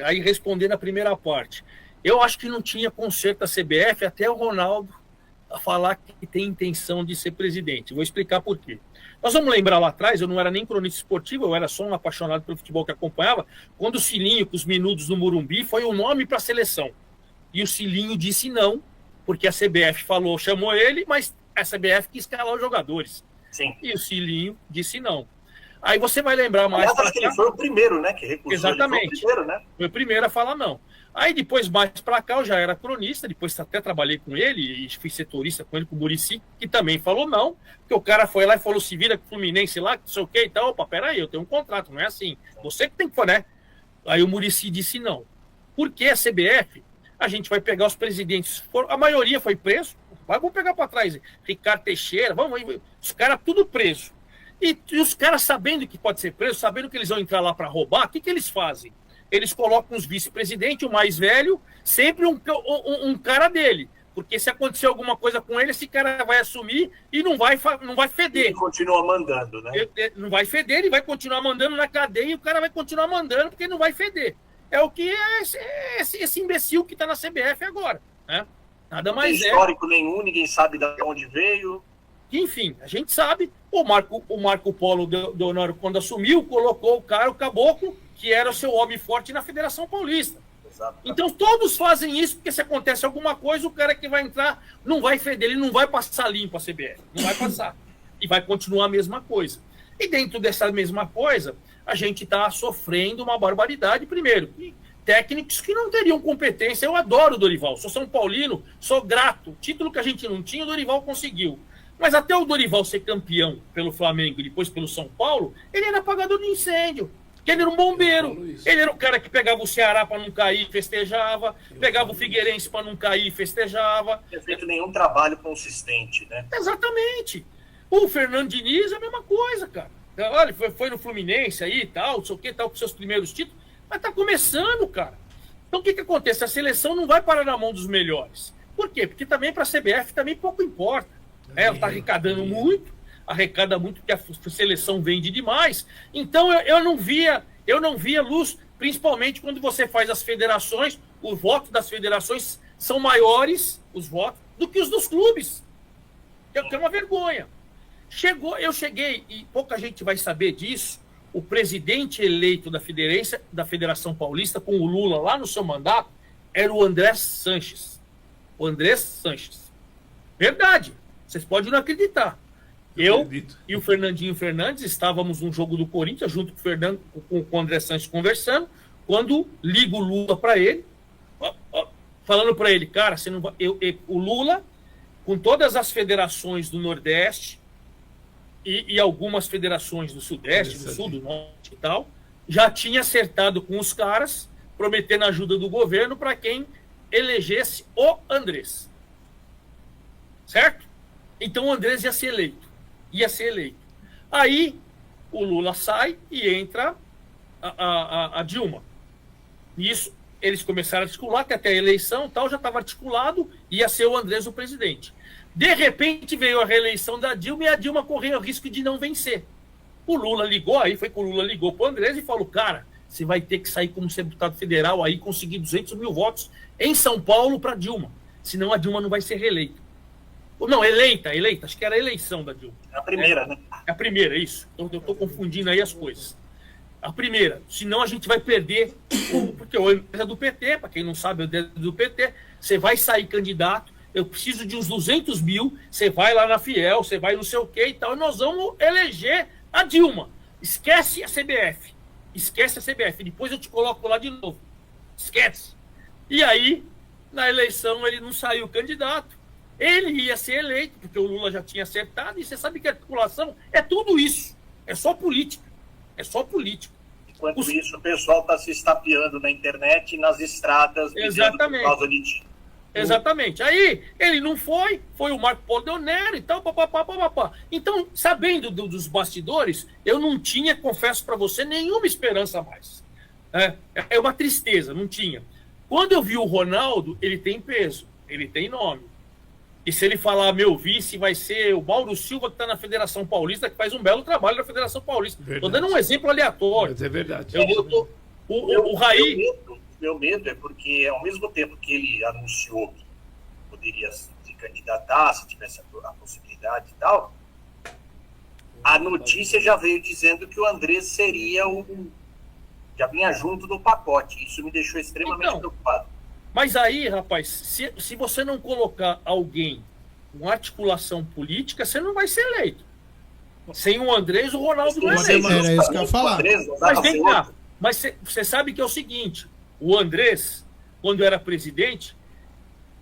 aí respondendo a primeira parte, eu acho que não tinha conserto da CBF até o Ronaldo a falar que tem intenção de ser presidente. Vou explicar por quê. Nós vamos lembrar lá atrás, eu não era nem cronista esportivo, eu era só um apaixonado pelo futebol que acompanhava, quando o Cilinho, com os minutos no Morumbi, foi o nome para a seleção. E o Cilinho disse não, porque a CBF falou, chamou ele, mas a CBF quis escalar os jogadores. Sim. E o Cilinho disse não. Aí você vai lembrar mais... Aliás, acho que ele foi o primeiro, né, que recusou. Exatamente. Ele foi o primeiro, né? Foi o primeiro a falar não. Aí depois, mais para cá, eu já era cronista, depois até trabalhei com ele, e fui setorista com ele, com o Muricy, que também falou não, porque o cara foi lá e falou, se vira com o Fluminense lá, não sei o que e tal. Opa, peraí, eu tenho um contrato, não é assim. Você que tem que for, né? Aí o Muricy disse não. Porque a CBF, a gente vai pegar os presidentes, a maioria foi preso, vamos pegar para trás, Ricardo Teixeira, os caras tudo preso. E os caras sabendo que pode ser preso, sabendo que eles vão entrar lá para roubar, o que eles fazem? Eles colocam os vice-presidentes, o mais velho, sempre um cara dele. Porque se acontecer alguma coisa com ele, esse cara vai assumir e não vai feder. Ele continua mandando, né? Ele não vai feder, ele vai continuar mandando na cadeia e o cara vai continuar mandando porque ele não vai feder. É o que é esse imbecil que está na CBF agora. Né? Nada mais não tem histórico nenhum, ninguém sabe de onde veio. Enfim, a gente sabe, o Marco Polo Deonório, quando assumiu, colocou o cara, o Caboclo, que era o seu homem forte na Federação Paulista. Exatamente. Então todos fazem isso, porque se acontece alguma coisa, o cara que vai entrar não vai feder, ele não vai passar limpo a CBF, não vai passar. E vai continuar a mesma coisa. E dentro dessa mesma coisa, a gente está sofrendo uma barbaridade, primeiro, técnicos que não teriam competência. Eu adoro o Dorival, sou São Paulino, sou grato. O título que a gente não tinha, o Dorival conseguiu. Mas até o Dorival ser campeão pelo Flamengo e depois pelo São Paulo, ele era apagador de incêndio. Ele era um bombeiro. Ele era o cara que pegava o Ceará para não cair e festejava, pegava o Figueirense para não cair e festejava. Não tinha feito nenhum trabalho consistente, né? Exatamente. O Fernando Diniz é a mesma coisa, cara. Olha, foi no Fluminense aí e tal, não sei o que, tal, com seus primeiros títulos, mas tá começando, cara. Então o que acontece? A seleção não vai parar na mão dos melhores. Por quê? Porque também para a CBF também pouco importa. Ela está arrecadando muito, arrecada muito porque a seleção vende demais. Então eu não via luz, principalmente quando você faz as federações, os votos das federações são maiores, os votos, do que os dos clubes. Que é uma vergonha. Eu cheguei, e pouca gente vai saber disso, o presidente eleito da Federação Paulista, com o Lula lá no seu mandato, era o André Sanches. O André Sanches. Verdade. Vocês podem não acreditar. Eu e o Fernandinho Fernandes estávamos num jogo do Corinthians, junto com o André Sanches conversando, quando ligo o Lula para ele, falando para ele, cara, você não vai... o Lula, com todas as federações do Nordeste e algumas federações do Sudeste, do Sul, do Norte e tal, já tinha acertado com os caras, prometendo ajuda do governo para quem elegesse o Andrés. Certo? Então o Andrés ia ser eleito. Aí o Lula sai e entra a Dilma. Nisso, eles começaram a articular, que até a eleição tal, já estava articulado, ia ser o Andrés o presidente. De repente veio a reeleição da Dilma e a Dilma correu o risco de não vencer. O Lula ligou, aí foi que o Lula ligou para o Andrés e falou, cara, você vai ter que sair como deputado federal aí, conseguir 200 mil votos em São Paulo para Dilma, senão a Dilma não vai ser reeleita. Não, eleita, acho que era a eleição da Dilma. É a primeira, né? É a primeira, isso. Eu estou confundindo aí as coisas. A primeira, senão a gente vai perder, porque o Andrés é do PT, para quem não sabe, o Andrés é do PT, você vai sair candidato, eu preciso de uns 200 mil, você vai lá na Fiel, você vai não sei o que e tal, e nós vamos eleger a Dilma. Esquece a CBF. Depois eu te coloco lá de novo. Esquece. E aí, na eleição, ele não saiu candidato. Ele ia ser eleito, porque o Lula já tinha acertado, e você sabe que a articulação é tudo isso. É só política. Enquanto isso, o pessoal está se estapeando na internet e nas estradas. Exatamente. Por causa de... Exatamente. Aí, ele não foi o Marco Polo Deonório e tal, papapá. Então, sabendo dos bastidores, eu não tinha, confesso para você, nenhuma esperança a mais. É uma tristeza, não tinha. Quando eu vi o Ronaldo, ele tem peso, ele tem nome. E se ele falar meu vice, vai ser o Mauro Silva, que está na Federação Paulista, que faz um belo trabalho na Federação Paulista. Estou dando um exemplo aleatório. Mas é verdade. O Raí... Meu medo é porque, ao mesmo tempo que ele anunciou que poderia se candidatar, se tivesse a possibilidade e tal, a notícia já veio dizendo que o Andrés seria já vinha junto do pacote. Isso me deixou extremamente preocupado. Mas aí, rapaz, se você não colocar alguém com articulação política, você não vai ser eleito. Sem o Andrés, o Ronaldo não é eleito. Era isso que eu ia falar. Mas vem cá, mas você sabe que é o seguinte, o Andrés, quando era presidente,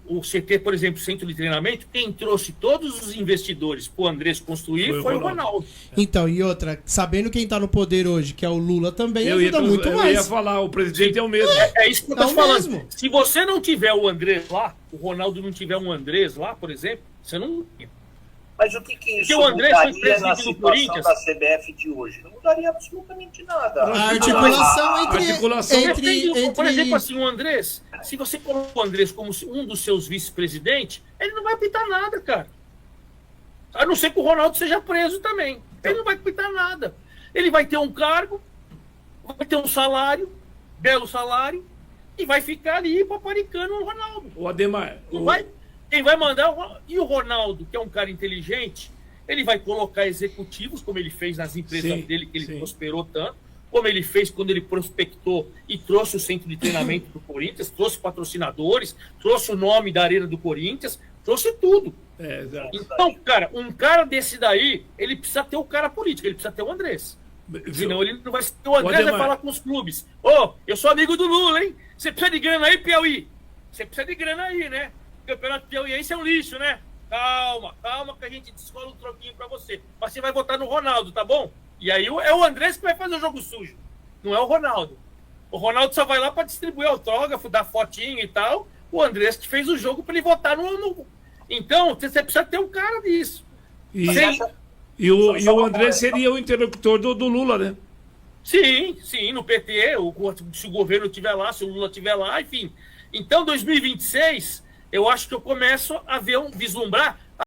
o CT, por exemplo, Centro de Treinamento, quem trouxe todos os investidores para o Andrés construir foi o Ronaldo. Então, e outra, sabendo quem está no poder hoje, que é o Lula, também ajuda muito mais. Eu ia falar, o presidente é o mesmo. É isso que eu estou falando. Mesmo. Se você não tiver o Andrés lá, o Ronaldo não tiver um Andrés lá, por exemplo, você não... Mas o que isso o Andrés foi mudaria na presidente do Corinthians da CBF de hoje? Não mudaria absolutamente nada. A articulação entre... Por exemplo, assim, o Andrés, se você coloca o Andrés como um dos seus vice-presidentes, ele não vai apitar nada, cara. A não ser que o Ronaldo seja preso também. Ele não vai apitar nada. Ele vai ter um cargo, vai ter um salário, belo salário, e vai ficar ali paparicando o Ronaldo. O Ademar... Quem vai mandar... E o Ronaldo, que é um cara inteligente, ele vai colocar executivos, como ele fez nas empresas dele, que ele prosperou tanto, como ele fez quando ele prospectou e trouxe o centro de treinamento do Corinthians, trouxe patrocinadores, trouxe o nome da Arena do Corinthians, trouxe tudo. Então, cara, um cara desse daí, ele precisa ter o cara político, ele precisa ter o Andrés. Senão ele não vai... O Andrés vai falar com os clubes. Eu sou amigo do Lula, hein? Você precisa de grana aí, Piauí? Você precisa de grana aí, né? O campeonato piauiense é um lixo, né? Calma que a gente descola um troquinho pra você. Mas você vai votar no Ronaldo, tá bom? E aí é o Andrés que vai fazer o jogo sujo. Não é o Ronaldo. O Ronaldo só vai lá pra distribuir autógrafo, dar fotinho e tal. O Andrés que fez o jogo pra ele votar no... Então, você precisa ter um cara disso. E o Andrés seria o interlocutor do Lula, né? Sim, no PT, se o governo estiver lá, se o Lula estiver lá, enfim. Então, 2026... eu acho que eu começo a vislumbrar